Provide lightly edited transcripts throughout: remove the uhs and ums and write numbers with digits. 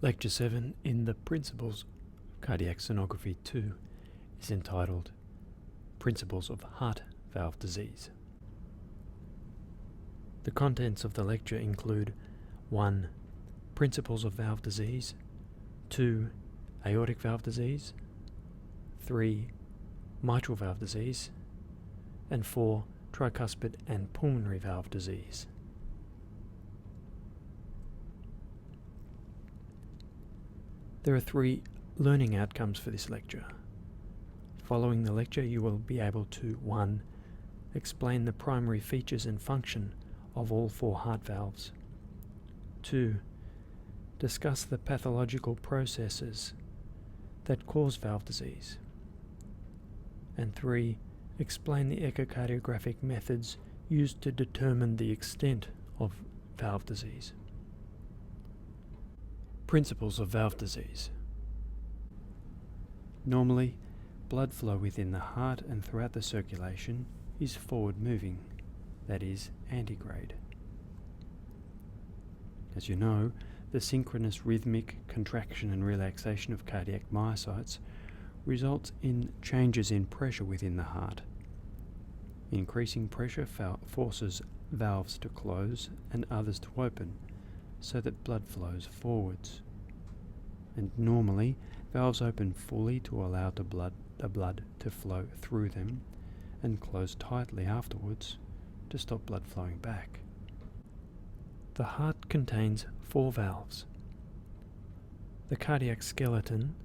Lecture 7 in the Principles of Cardiac Sonography 2 is entitled Principles of Heart Valve Disease. The contents of the lecture include 1. Principles of valve disease, 2. Aortic valve disease, 3. Mitral valve disease, and 4. Tricuspid and pulmonary valve disease. There are 3 learning outcomes for this lecture. Following the lecture, you will be able to 1. Explain the primary features and function of all 4 heart valves. 2. Discuss the pathological processes that cause valve disease. And 3. Explain the echocardiographic methods used to determine the extent of valve disease. Principles of valve disease. Normally, blood flow within the heart and throughout the circulation is forward moving, that is, antegrade. As you know, the synchronous rhythmic contraction and relaxation of cardiac myocytes results in changes in pressure within the heart. Increasing pressure forces valves to close and others to open, so that blood flows forwards. And normally, valves open fully to allow the blood to flow through them, and close tightly afterwards to stop blood flowing back. The heart contains 4 valves. The cardiac skeleton,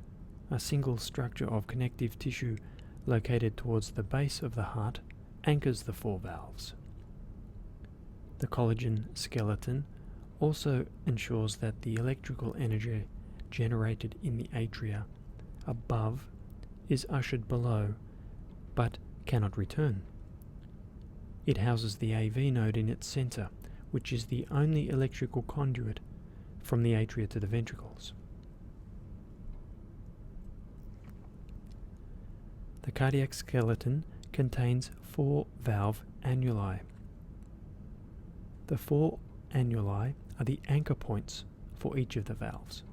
a single structure of connective tissue located towards the base of the heart, anchors the 4 valves. The collagen skeleton also ensures that the electrical energy generated in the atria above is ushered below, but cannot return. It houses the AV node in its center, which is the only electrical conduit from the atria to the ventricles. The cardiac skeleton contains 4 valve annuli. The 4 annuli are the anchor points for each of the valves.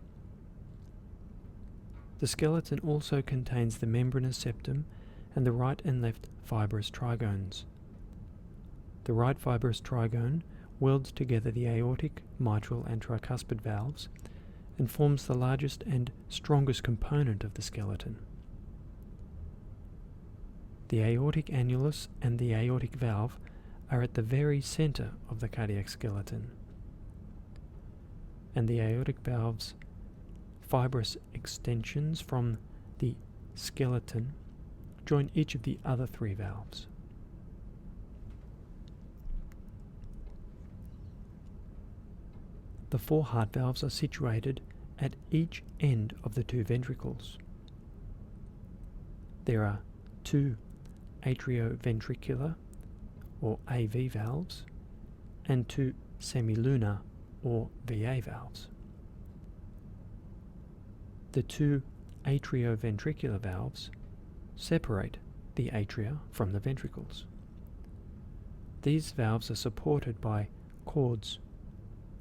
The skeleton also contains the membranous septum and the right and left fibrous trigones. The right fibrous trigone welds together the aortic, mitral and tricuspid valves and forms the largest and strongest component of the skeleton. The aortic annulus and the aortic valve are at the very center of the cardiac skeleton, and the aortic valve's fibrous extensions from the skeleton join each of the other 3 valves. The 4 heart valves are situated at each end of the 2 ventricles. There are 2 atrioventricular or AV valves and 2 semilunar or VA valves. The 2 atrioventricular valves separate the atria from the ventricles. These valves are supported by cords,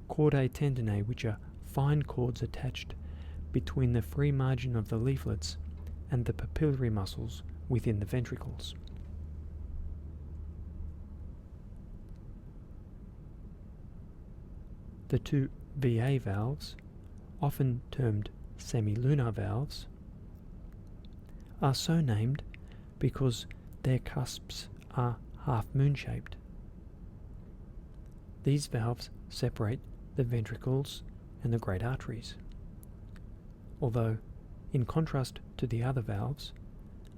chordae tendineae, which are fine cords attached between the free margin of the leaflets and the papillary muscles within the ventricles. The 2 VA valves, often termed semilunar valves, are so named because their cusps are half-moon shaped. These valves separate the ventricles and the great arteries, although, in contrast to the other valves,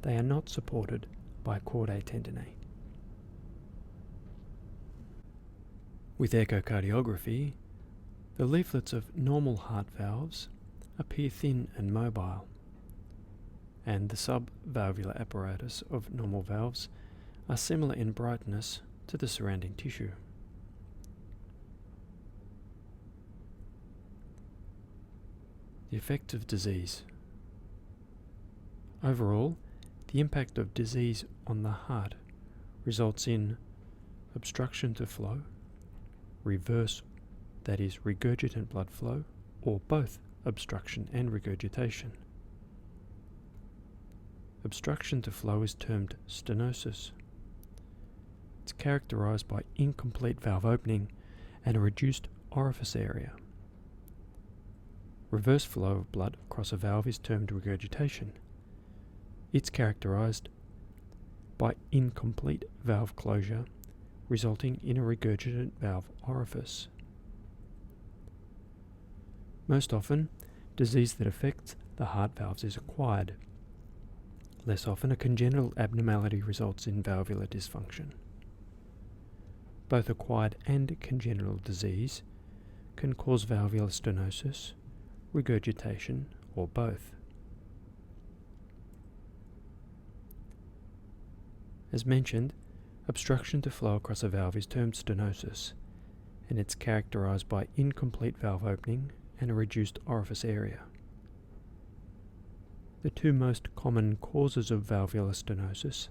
they are not supported by chordae tendineae. With echocardiography, the leaflets of normal heart valves appear thin and mobile, and the subvalvular apparatus of normal valves are similar in brightness to the surrounding tissue. The effect of disease. Overall, the impact of disease on the heart results in obstruction to flow, reverse, that is regurgitant blood flow, or both obstruction and regurgitation. Obstruction to flow is termed stenosis. It's characterized by incomplete valve opening and a reduced orifice area. Reverse flow of blood across a valve is termed regurgitation. It's characterized by incomplete valve closure, resulting in a regurgitant valve orifice. Most often, disease that affects the heart valves is acquired. Less often, a congenital abnormality results in valvular dysfunction. Both acquired and congenital disease can cause valvular stenosis, regurgitation, or both. As mentioned, obstruction to flow across a valve is termed stenosis, and it's characterized by incomplete valve opening and a reduced orifice area. The two most common causes of valvular stenosis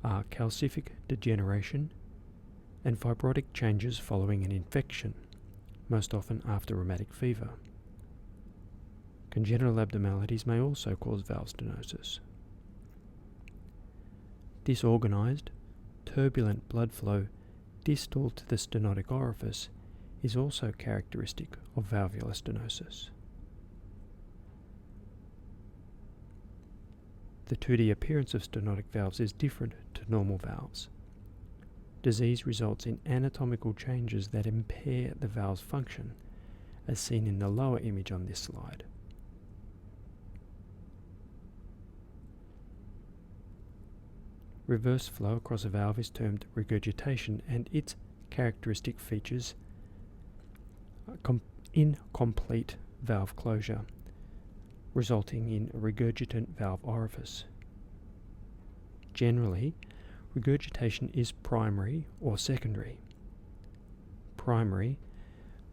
are calcific degeneration and fibrotic changes following an infection, most often after rheumatic fever. Congenital abnormalities may also cause valve stenosis. Disorganized, turbulent blood flow distal to the stenotic orifice is also characteristic of valvular stenosis. The 2D appearance of stenotic valves is different to normal valves. Disease results in anatomical changes that impair the valve's function, as seen in the lower image on this slide. Reverse flow across a valve is termed regurgitation, and its characteristic features are incomplete valve closure, resulting in a regurgitant valve orifice. Generally, regurgitation is primary or secondary. Primary,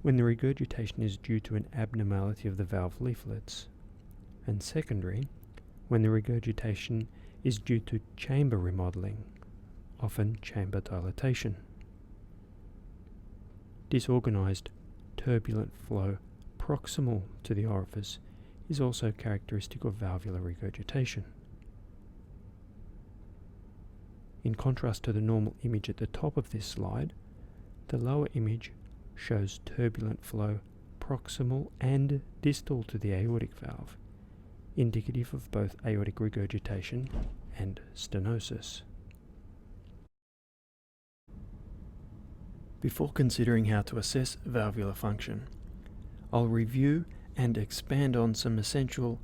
when the regurgitation is due to an abnormality of the valve leaflets, and secondary, when the regurgitation is due to chamber remodeling, often chamber dilatation. Disorganized, turbulent flow proximal to the orifice is also characteristic of valvular regurgitation. In contrast to the normal image at the top of this slide, the lower image shows turbulent flow proximal and distal to the aortic valve, indicative of both aortic regurgitation and stenosis. Before considering how to assess valvular function, I'll review and expand on some essential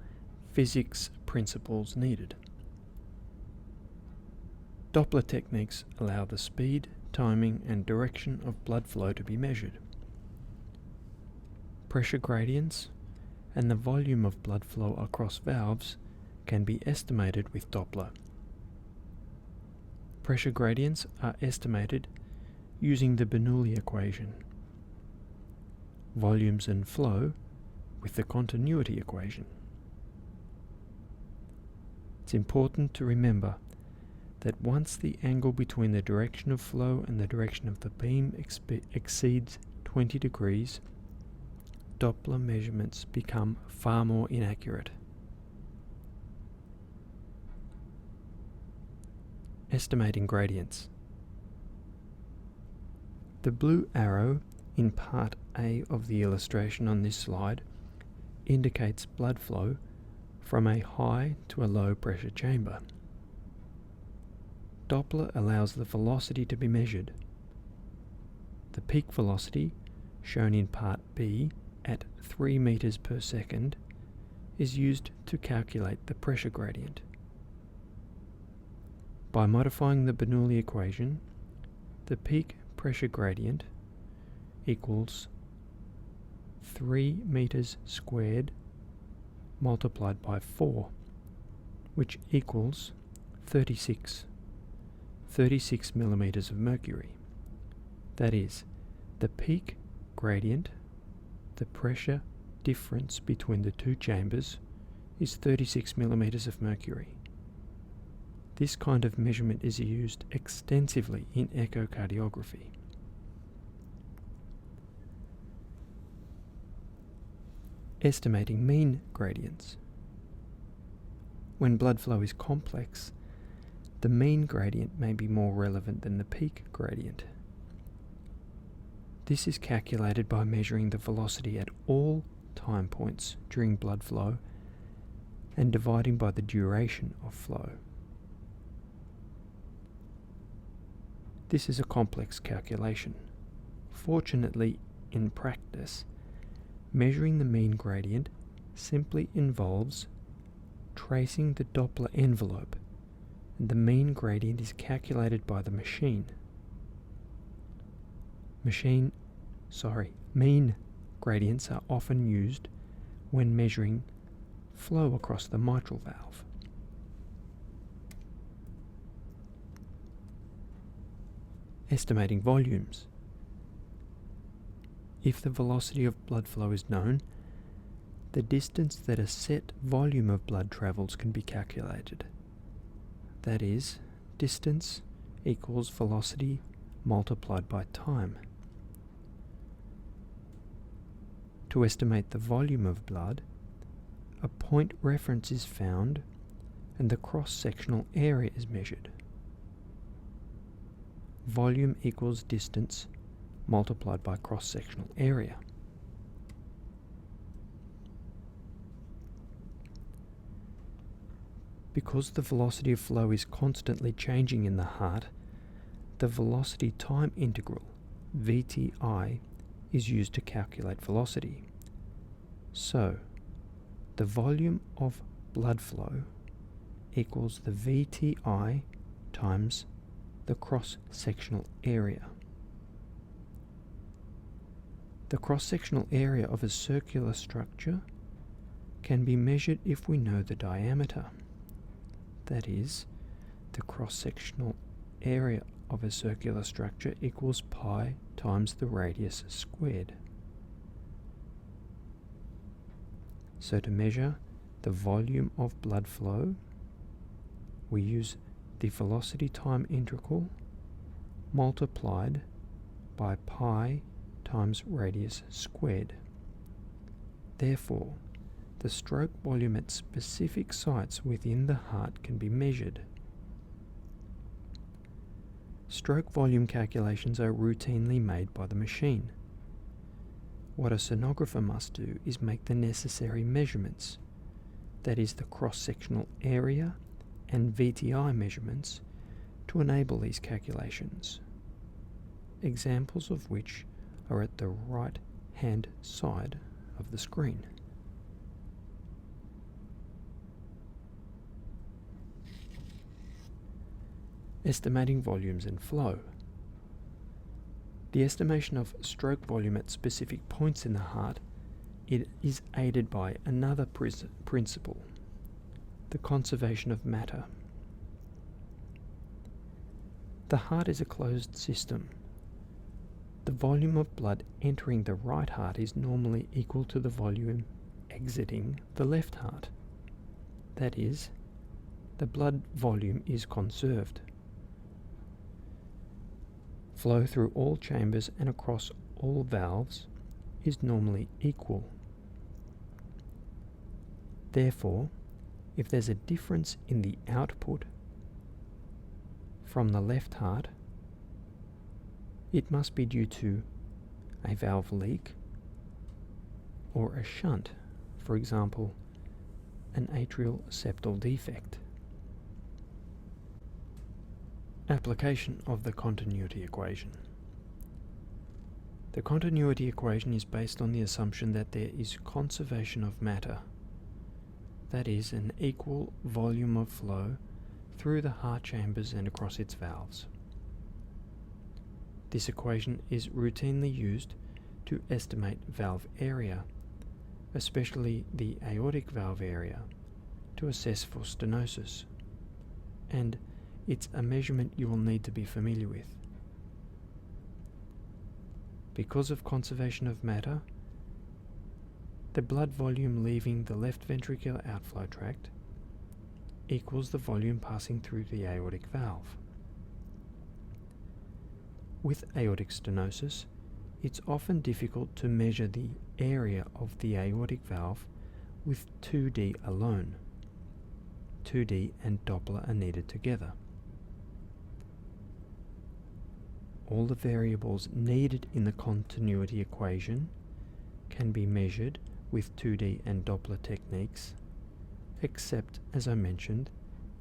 physics principles needed. Doppler techniques allow the speed, timing, and direction of blood flow to be measured. Pressure gradients and the volume of blood flow across valves can be estimated with Doppler. Pressure gradients are estimated using the Bernoulli equation. Volumes and flow with the continuity equation. It's important to remember that once the angle between the direction of flow and the direction of the beam exceeds 20 degrees, Doppler measurements become far more inaccurate. Estimating gradients. The blue arrow in part A of the illustration on this slide indicates blood flow from a high to a low pressure chamber. Doppler allows the velocity to be measured. The peak velocity, shown in part B at 3 meters per second, is used to calculate the pressure gradient. By modifying the Bernoulli equation, the peak pressure gradient equals 3 meters squared multiplied by 4, which equals 36 millimeters of mercury. That is, the peak gradient, the pressure difference between the two chambers, is 36 millimeters of mercury. This kind of measurement is used extensively in Estimating mean gradients. When blood flow is complex, the mean gradient may be more relevant than the peak gradient. This is calculated by measuring the velocity at all time points during blood flow and dividing by the duration of flow. This is a complex calculation. Fortunately, in practice, measuring the mean gradient simply involves tracing the Doppler envelope, and the mean gradient is calculated by the machine. Mean gradients are often used when measuring flow across the mitral valve. Estimating volumes. If the velocity of blood flow is known, the distance that a set volume of blood travels can be calculated. That is, distance equals velocity multiplied by time. To estimate the volume of blood, a point reference is found and the cross-sectional area is measured. Volume equals distance multiplied by cross-sectional area. Because the velocity of flow is constantly changing in the heart, the velocity time integral, VTI, is used to calculate velocity. So, the volume of blood flow equals the VTI times the cross-sectional area. The cross-sectional area of a circular structure can be measured if we know the diameter. That is, the cross-sectional area of a circular structure equals pi times the radius squared. So to measure the volume of blood flow, we use the velocity time integral multiplied by pi times radius squared. Therefore, the stroke volume at specific sites within the heart can be measured. Stroke volume calculations are routinely made by the machine. What a sonographer must do is make the necessary measurements, that is the cross-sectional area and VTI measurements, to enable these calculations, examples of which are at the right-hand side of the screen. Estimating volumes and flow. The estimation of stroke volume at specific points in the heart is aided by another principle, the conservation of matter. The heart is a closed system. The volume of blood entering the right heart is normally equal to the volume exiting the left heart. That is, the blood volume is conserved. Flow through all chambers and across all valves is normally equal. Therefore, if there's a difference in the output from the left heart, it must be due to a valve leak or a shunt, for example, an atrial septal defect. Application of the continuity equation. The continuity equation is based on the assumption that there is conservation of matter, that is, an equal volume of flow through the heart chambers and across its valves. This equation is routinely used to estimate valve area, especially the aortic valve area, to assess for stenosis, and it's a measurement you will need to be familiar with. Because of conservation of matter, the blood volume leaving the left ventricular outflow tract equals the volume passing through the aortic valve. With aortic stenosis, It's often difficult to measure the area of the aortic valve with 2D alone. 2D and Doppler are needed together. All the variables needed in the continuity equation can be measured with 2D and Doppler techniques, except, as I mentioned,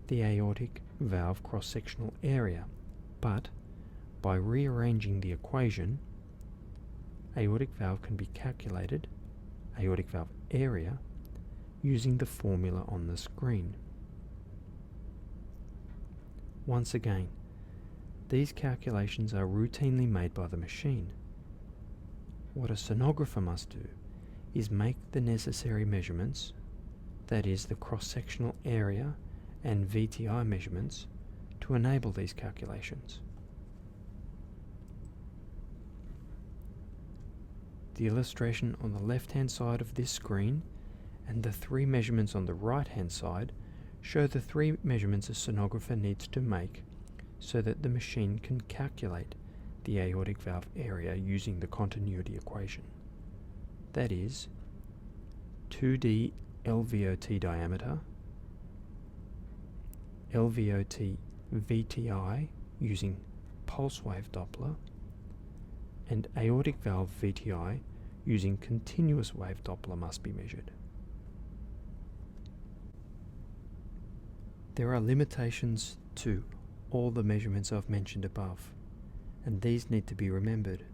the aortic valve cross-sectional area. But by rearranging the equation, aortic valve can be calculated, aortic valve area, using the formula on the screen. Once again, these calculations are routinely made by the machine. What a sonographer must do is make the necessary measurements, that is, the cross-sectional area and VTI measurements, to enable these calculations. The illustration on the left-hand side of this screen and the three measurements on the right-hand side show the three measurements a sonographer needs to make so that the machine can calculate the aortic valve area using the continuity equation. That is, 2D LVOT diameter, LVOT VTI using pulse wave Doppler, and aortic valve VTI using continuous wave Doppler must be measured. There are limitations to all the measurements I've mentioned above, and these need to be remembered.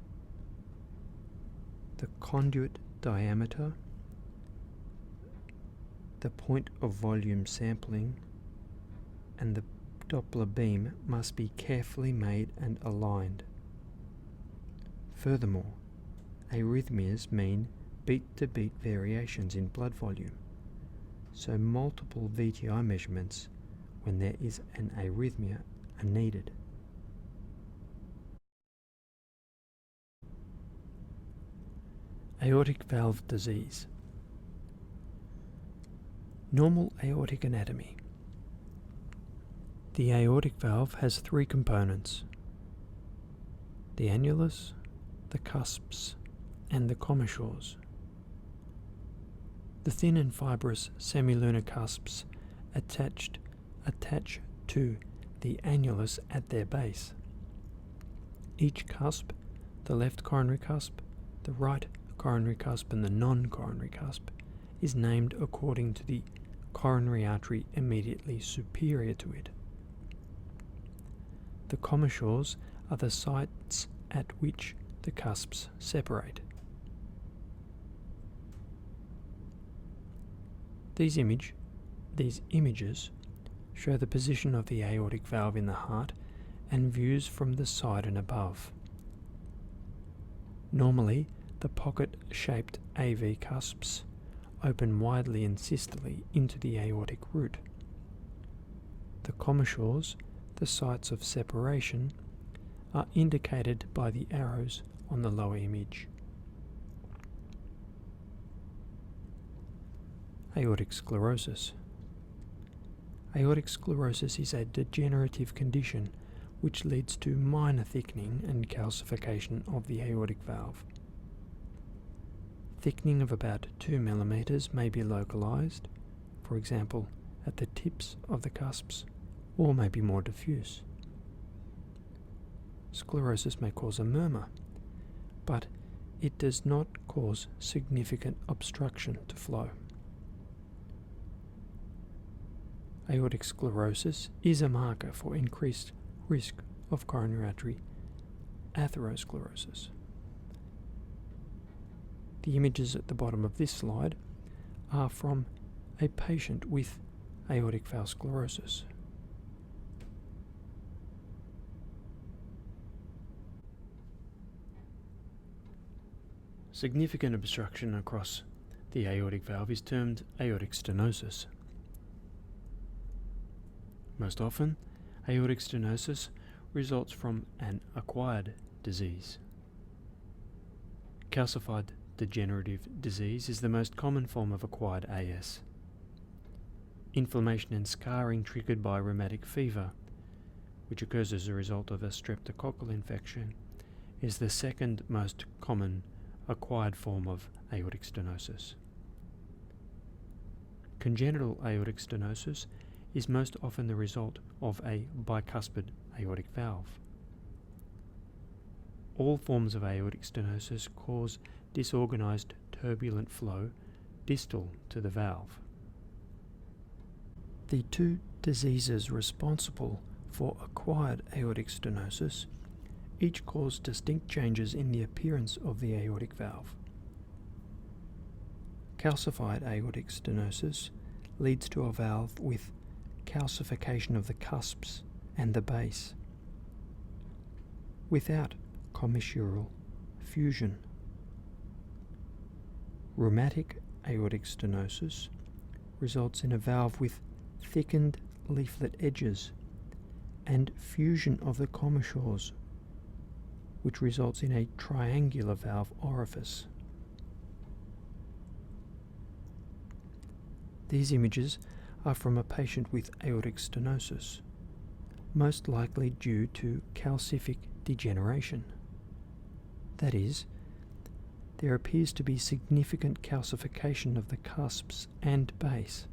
The conduit diameter, the point of volume sampling, and the Doppler beam must be carefully made and aligned. Furthermore, arrhythmias mean beat-to-beat variations in blood volume, so multiple VTI measurements when there is an arrhythmia are needed. Aortic valve disease. Normal aortic anatomy. The aortic valve has three components: the annulus, the cusps, and the commissures. The thin and fibrous semilunar cusps attach to the annulus at their base. Each cusp, the left coronary cusp, the right coronary cusp, and the non-coronary cusp, is named according to the coronary artery immediately superior to it. The commissures are the sites at which the cusps separate. These images show the position of the aortic valve in the heart and views from the side and above. Normally, the pocket-shaped AV cusps open widely in systole into the aortic root. The commissures, the sites of separation, are indicated by the arrows on the lower image. Aortic sclerosis. Aortic sclerosis is a degenerative condition which leads to minor thickening and calcification of the aortic valve. Thickening of about 2 mm may be localized, for example at the tips of the cusps, or may be more diffuse. Sclerosis may cause a murmur, but it does not cause significant obstruction to flow. Aortic sclerosis is a marker for increased risk of coronary artery atherosclerosis. The images at the bottom of this slide are from a patient with aortic valve sclerosis. Significant obstruction across the aortic valve is termed aortic stenosis. Most often, aortic stenosis results from an acquired disease. Calcified degenerative disease is the most common form of acquired AS. Inflammation and scarring triggered by rheumatic fever, which occurs as a result of a streptococcal infection, is the second most common acquired form of aortic stenosis. Congenital aortic stenosis is most often the result of a bicuspid aortic valve. All forms of aortic stenosis cause disorganized turbulent flow distal to the valve. The two diseases responsible for acquired aortic stenosis each cause distinct changes in the appearance of the aortic valve. Calcified aortic stenosis leads to a valve with calcification of the cusps and the base, without commissural fusion. Rheumatic aortic stenosis results in a valve with thickened leaflet edges and fusion of the commissures, which results in a triangular valve orifice. These images are from a patient with aortic stenosis, most likely due to calcific degeneration. That is, there appears to be significant calcification of the cusps and base,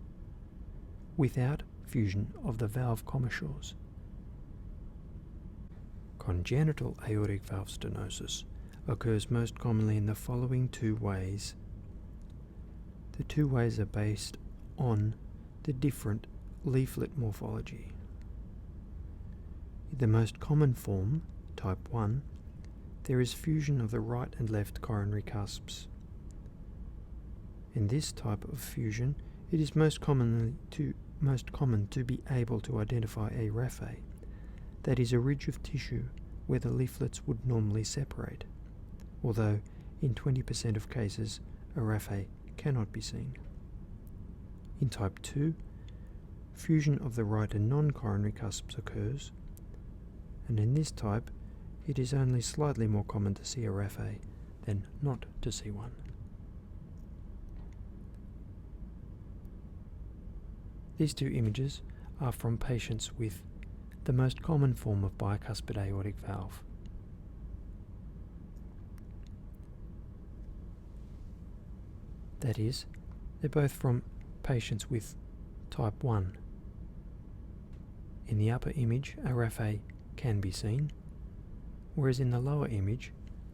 without fusion of the valve commissures. Congenital aortic valve stenosis occurs most commonly in the following two ways. The two ways are based on the different leaflet morphology. In the most common form, type 1, there is fusion of the right and left coronary cusps. In this type of fusion, it is most common to be able to identify a raphe, that is a ridge of tissue where the leaflets would normally separate, although in 20% of cases a raphe cannot be seen. In type 2, fusion of the right and non-coronary cusps occurs, and in this type it is only slightly more common to see a raphe than not to see one. These two images are from patients with the most common form of bicuspid aortic valve. That is, they're both from patients with type 1. In the upper image, a raphe can be seen, whereas in the lower image,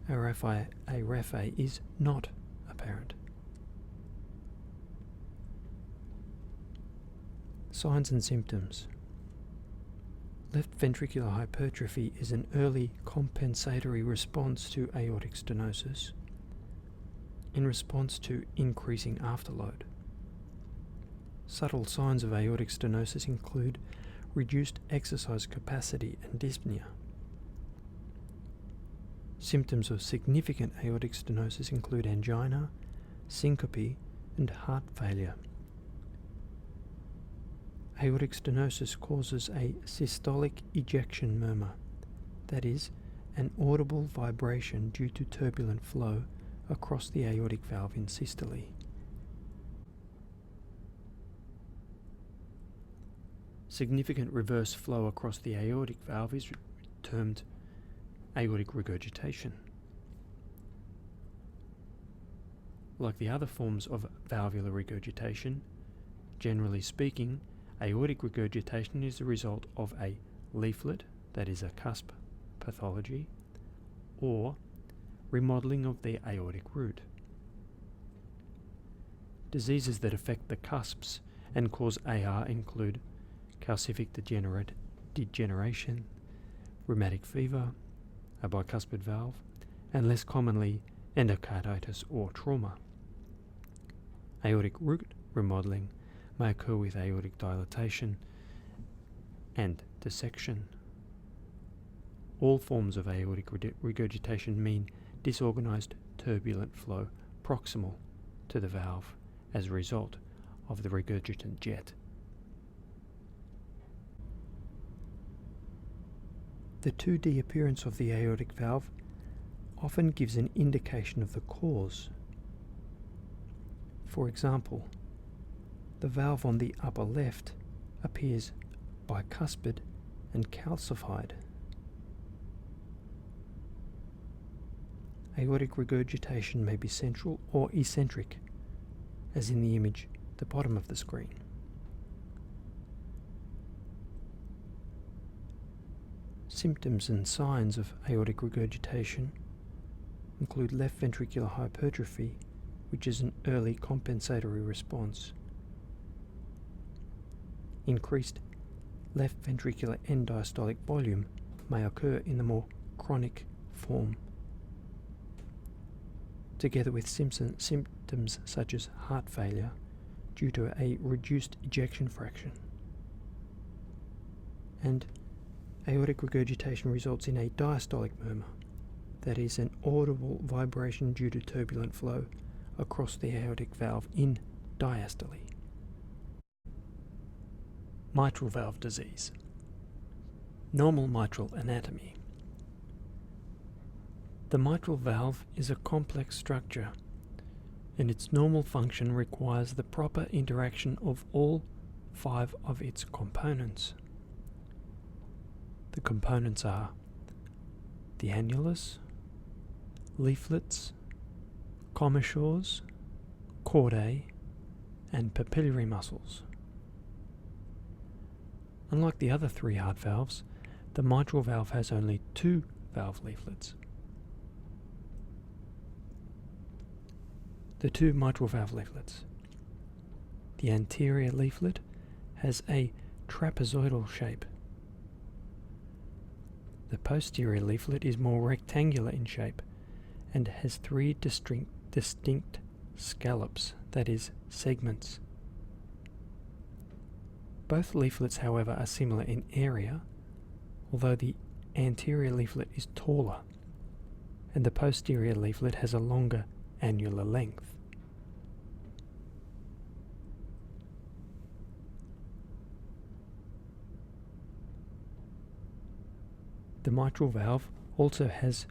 a raphe is not apparent. Signs and symptoms. Left ventricular hypertrophy is an early compensatory response to aortic stenosis in response to increasing afterload. Subtle signs of aortic stenosis include reduced exercise capacity and dyspnea. Symptoms of significant aortic stenosis include angina, syncope, and heart failure. Aortic stenosis causes a systolic ejection murmur, that is, an audible vibration due to turbulent flow across the aortic valve in systole. Significant reverse flow across the aortic valve is termed aortic regurgitation. Like the other forms of valvular regurgitation, generally speaking, aortic regurgitation is the result of a leaflet, that is a cusp pathology, or remodeling of the aortic root. Diseases that affect the cusps and cause AR include calcific degeneration, rheumatic fever, a bicuspid valve, and less commonly endocarditis or trauma. Aortic root remodeling may occur with aortic dilatation and dissection. All forms of aortic regurgitation mean disorganized turbulent flow proximal to the valve as a result of the regurgitant jet. The 2D appearance of the aortic valve often gives an indication of the cause. For example, the valve on the upper left appears bicuspid and calcified. Aortic regurgitation may be central or eccentric, as in the image at the bottom of the screen. Symptoms and signs of aortic regurgitation include left ventricular hypertrophy, which is an early compensatory response. Increased left ventricular end diastolic volume may occur in the more chronic form, together with symptoms such as heart failure due to a reduced ejection fraction. And aortic regurgitation results in a diastolic murmur, that is, an audible vibration due to turbulent flow across the aortic valve in diastole. Mitral valve disease. Normal mitral anatomy. The mitral valve is a complex structure, and its normal function requires the proper interaction of all 5 of its components. The components are the annulus, leaflets, commissures, chordae, and papillary muscles. Unlike the other 3 heart valves, the mitral valve has only 2 valve leaflets. The 2 mitral valve leaflets. The anterior leaflet has a trapezoidal shape. The posterior leaflet is more rectangular in shape and has 3 distinct scallops, that is, segments. Both leaflets, however, are similar in area, although the anterior leaflet is taller and the posterior leaflet has a longer annular length. The mitral valve also has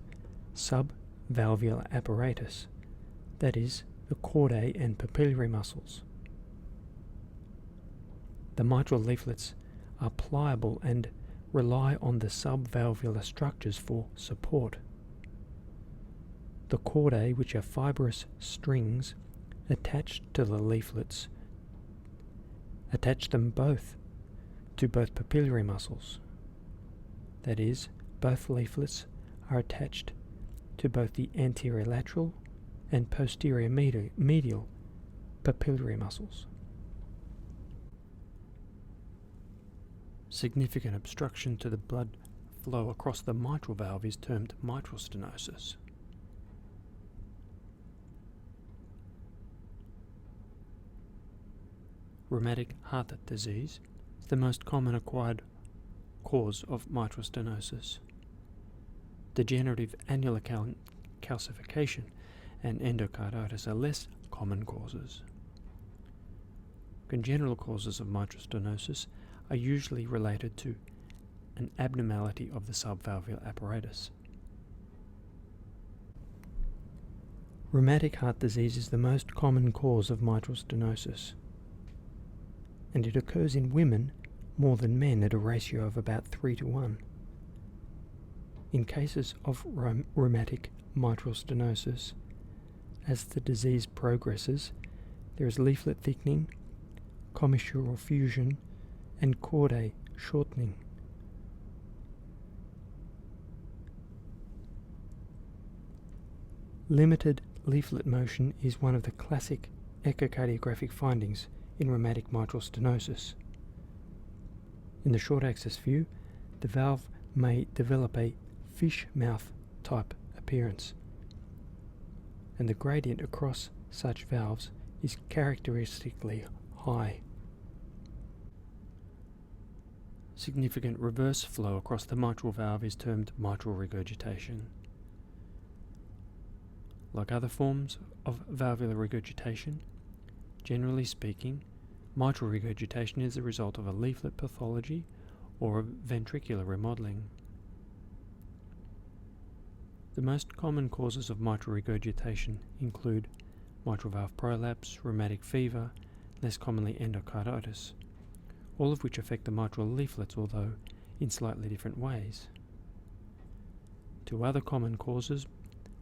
subvalvular apparatus, that is, the chordae and papillary muscles. The mitral leaflets are pliable and rely on the subvalvular structures for support. The chordae, which are fibrous strings attached to the leaflets, attach them both to both papillary muscles. That is, both leaflets are attached to both the anterior lateral and posterior medial papillary muscles. Significant obstruction to the blood flow across the mitral valve is termed mitral stenosis. Rheumatic heart disease is the most common acquired cause of mitral stenosis. Degenerative annular calcification and endocarditis are less common causes. Congenital causes of mitral stenosis are usually related to an abnormality of the subvalvular apparatus. Rheumatic heart disease is the most common cause of mitral stenosis, and it occurs in women more than men at a ratio of about 3:1. In cases of rheumatic mitral stenosis, as the disease progresses, there is leaflet thickening, commissural fusion, and chordae shortening. Limited leaflet motion is one of the classic echocardiographic findings in rheumatic mitral stenosis. In the short axis view, the valve may develop a fish mouth type appearance, and the gradient across such valves is characteristically high. Significant reverse flow across the mitral valve is termed mitral regurgitation. Like other forms of valvular regurgitation, generally speaking, mitral regurgitation is the result of a leaflet pathology or of ventricular remodeling. The most common causes of mitral regurgitation include mitral valve prolapse, rheumatic fever, less commonly endocarditis, all of which affect the mitral leaflets, although in slightly different ways. Two other common causes,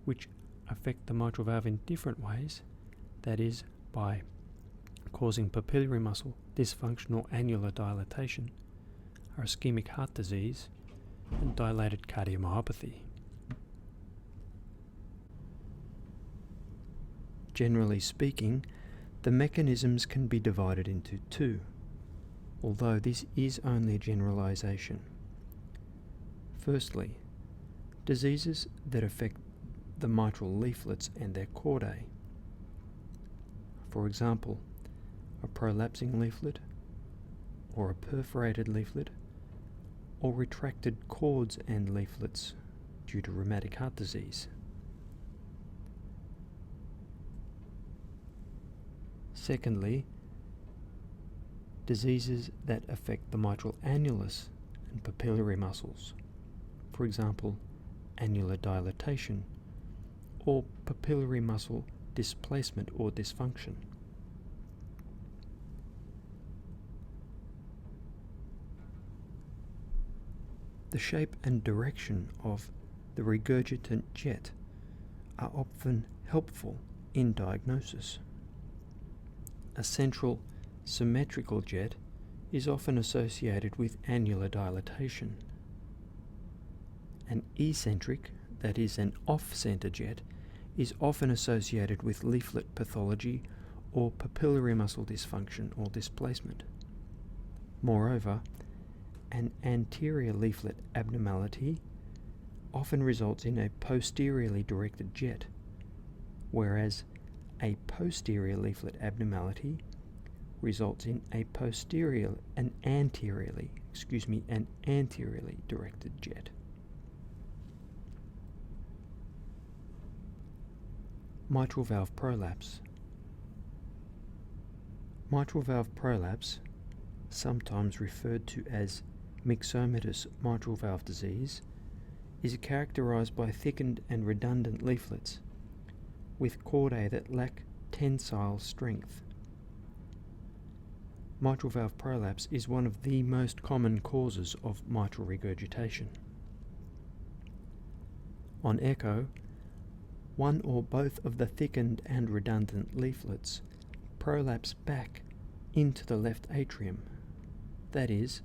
which affect the mitral valve in different ways, that is, by causing papillary muscle dysfunction or annular dilatation, are ischemic heart disease and dilated cardiomyopathy. Generally speaking, the mechanisms can be divided into two, although this is only a generalization. Firstly, diseases that affect the mitral leaflets and their chordae. For example, a prolapsing leaflet, or a perforated leaflet, or retracted cords and leaflets due to rheumatic heart disease. Secondly, diseases that affect the mitral annulus and papillary muscles, for example, annular dilatation, or papillary muscle displacement or dysfunction. The shape and direction of the regurgitant jet are often helpful in diagnosis. A central symmetrical jet is often associated with annular dilatation. An eccentric, that is an off-center jet, is often associated with leaflet pathology or papillary muscle dysfunction or displacement. Moreover, an anterior leaflet abnormality often results in a posteriorly directed jet, whereas a posterior leaflet abnormality results in an anteriorly directed jet. Mitral valve prolapse. Mitral valve prolapse, sometimes referred to as myxomatous mitral valve disease, is characterized by thickened and redundant leaflets with chordae that lack tensile strength. Mitral valve prolapse is one of the most common causes of mitral regurgitation. On echo, one or both of the thickened and redundant leaflets prolapse back into the left atrium. That is,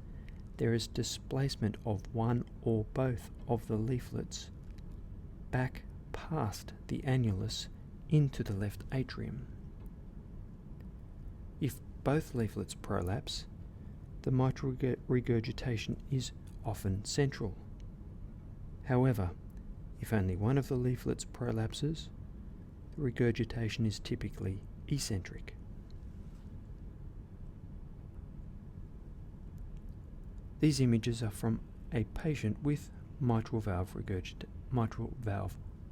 there is displacement of one or both of the leaflets back past the annulus into the left atrium. If both leaflets prolapse, the mitral regurgitation is often central. However, if only one of the leaflets prolapses, the regurgitation is typically eccentric. These images are from a patient with mitral valve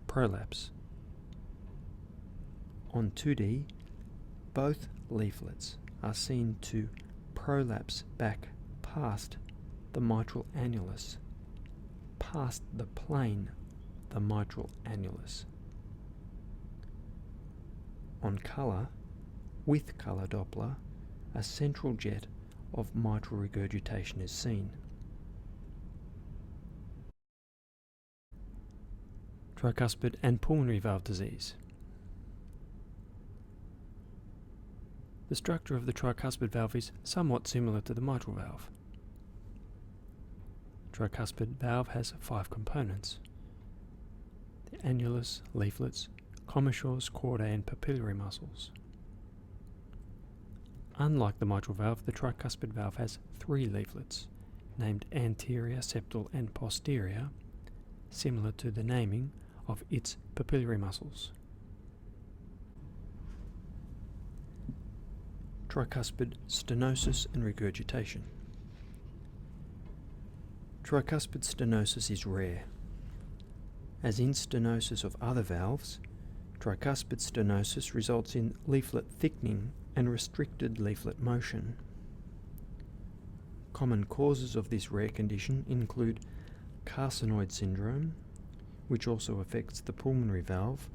prolapse. On 2D, both leaflets are seen to prolapse back past the mitral annulus, past the plane of the mitral annulus. On colour, with colour Doppler, a central jet of mitral regurgitation is seen. Tricuspid and pulmonary valve disease. The structure of the tricuspid valve is somewhat similar to the mitral valve. Tricuspid valve has 5 components: the annulus, leaflets, commissures, chordae, and papillary muscles. Unlike the mitral valve, the tricuspid valve has 3 leaflets, named anterior, septal, and posterior, similar to the naming of its papillary muscles. Tricuspid stenosis and regurgitation. Tricuspid stenosis is rare. As in stenosis of other valves, tricuspid stenosis results in leaflet thickening and restricted leaflet motion. Common causes of this rare condition include carcinoid syndrome, which also affects the pulmonary valve,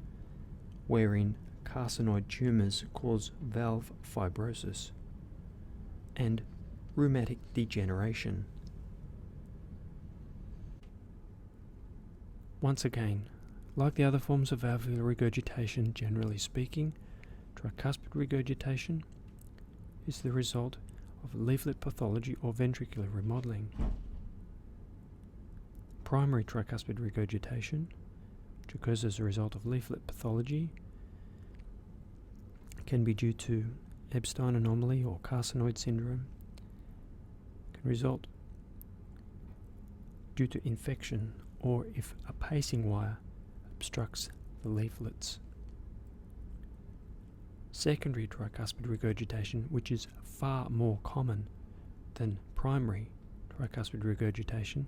wherein carcinoid tumours cause valve fibrosis, and rheumatic degeneration. Once again, Like the other forms of valvular regurgitation, generally speaking, tricuspid regurgitation is the result of leaflet pathology or ventricular remodeling. Primary tricuspid regurgitation, which occurs as a result of leaflet pathology, can be due to Ebstein anomaly or carcinoid syndrome, can result due to infection or if a pacing wire obstructs the leaflets. Secondary tricuspid regurgitation, which is far more common than primary tricuspid regurgitation,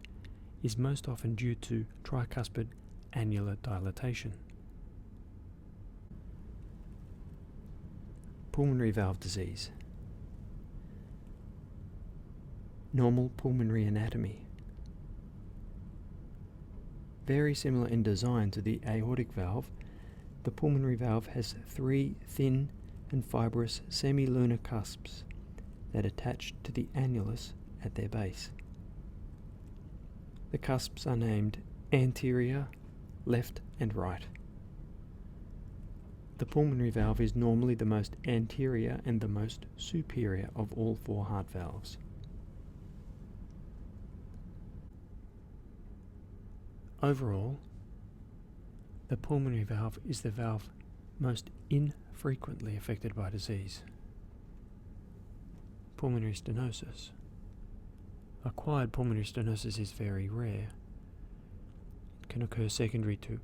is most often due to tricuspid annular dilatation. Pulmonary valve disease. Normal pulmonary anatomy. Very similar in design to the aortic valve, the pulmonary valve has 3 thin and fibrous semilunar cusps that attach to the annulus at their base. The cusps are named anterior, left and right. The pulmonary valve is normally the most anterior and the most superior of all 4 heart valves. Overall, the pulmonary valve is the valve most infrequently affected by disease. Pulmonary stenosis. Acquired pulmonary stenosis is very rare. It can occur secondary to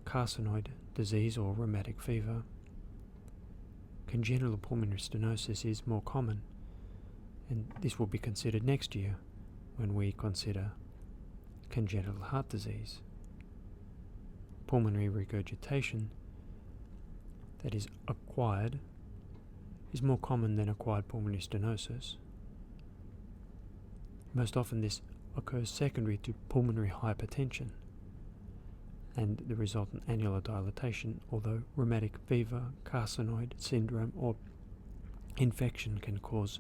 carcinoid disease or rheumatic fever. Congenital pulmonary stenosis is more common, and this will be considered next year when we consider congenital heart disease. Pulmonary regurgitation that is acquired is more common than acquired pulmonary stenosis. Most often this occurs secondary to pulmonary hypertension and the resultant annular dilatation, although rheumatic fever, carcinoid syndrome or infection can cause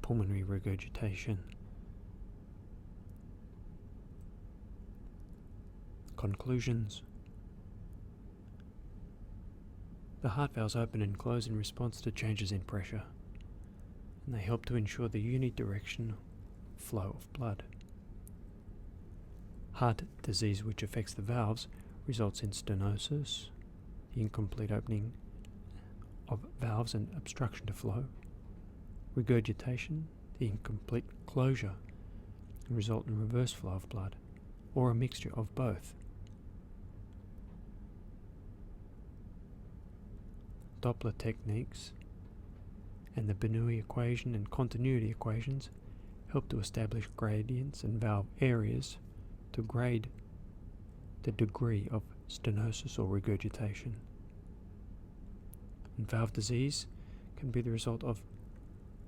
pulmonary regurgitation. Conclusions. The heart valves open and close in response to changes in pressure, and they help to ensure the unidirectional flow of blood. Heart disease which affects the valves results in stenosis, the incomplete opening of valves and obstruction to flow, regurgitation, the incomplete closure, and result in reverse flow of blood, or a mixture of both. Doppler techniques and the Bernoulli equation and continuity equations help to establish gradients and valve areas to grade the degree of stenosis or regurgitation. And valve disease can be the result of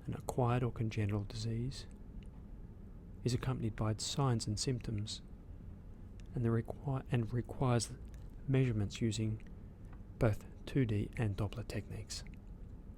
an acquired or congenital disease, is accompanied by signs and symptoms, and requires measurements using both 2D and Doppler techniques.